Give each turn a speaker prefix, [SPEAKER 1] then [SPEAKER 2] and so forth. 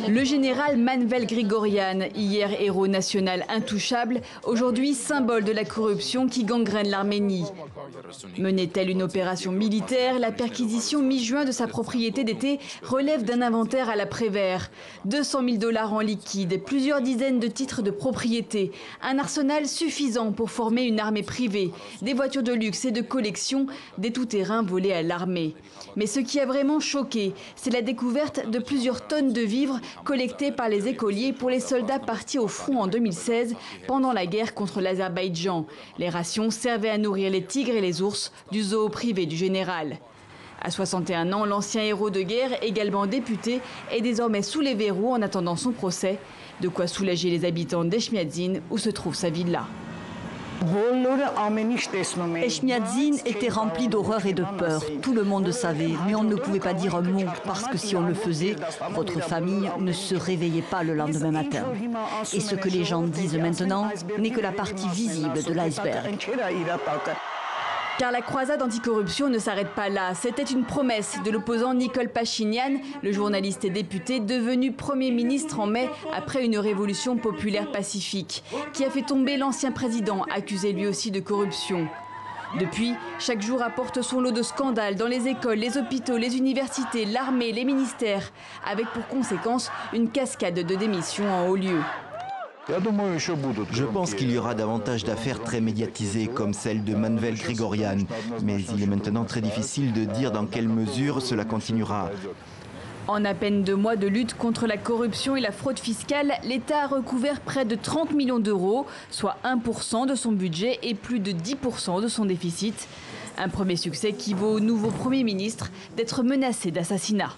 [SPEAKER 1] Le général Manuel Grigorian, hier héros national intouchable, aujourd'hui symbole de la corruption qui gangrène l'Arménie. Menait-elle une opération militaire? La perquisition mi-juin de sa propriété d'été relève d'un inventaire à la Prévert. 200 000 $ en liquide, plusieurs dizaines de titres de propriété, un arsenal suffisant pour former une armée privée, des voitures de luxe et de collection, des tout-terrains volés à l'armée. Mais ce qui a vraiment choqué, c'est la découverte de plusieurs tonnes de vivres collectés par les écoliers pour les soldats partis au front en 2016 pendant la guerre contre l'Azerbaïdjan. Les rations servaient à nourrir les tigres et les ours du zoo privé du général. À 61 ans, l'ancien héros de guerre, également député, est désormais sous les verrous en attendant son procès. De quoi soulager les habitants d'Echmiadzin où se trouve sa villa.
[SPEAKER 2] Echmiadzin était rempli d'horreur et de peur. Tout le monde le savait, mais on ne pouvait pas dire un mot, parce que si on le faisait, votre famille ne se réveillait pas le lendemain matin. Et ce que les gens disent maintenant n'est que la partie visible de l'iceberg.
[SPEAKER 1] Car la croisade anticorruption ne s'arrête pas là. C'était une promesse de l'opposant Nikol Pachinian, le journaliste et député devenu Premier ministre en mai après une révolution populaire pacifique, qui a fait tomber l'ancien président, accusé lui aussi de corruption. Depuis, chaque jour apporte son lot de scandales dans les écoles, les hôpitaux, les universités, l'armée, les ministères, avec pour conséquence une cascade de démissions en haut lieu.
[SPEAKER 3] Je pense qu'il y aura davantage d'affaires très médiatisées comme celle de Manuel Grigorian, mais il est maintenant très difficile de dire dans quelle mesure cela continuera.
[SPEAKER 1] En à peine 2 mois de lutte contre la corruption et la fraude fiscale, l'État a recouvert près de 30 millions d'euros, soit 1% de son budget et plus de 10% de son déficit. Un premier succès qui vaut au nouveau Premier ministre d'être menacé d'assassinat.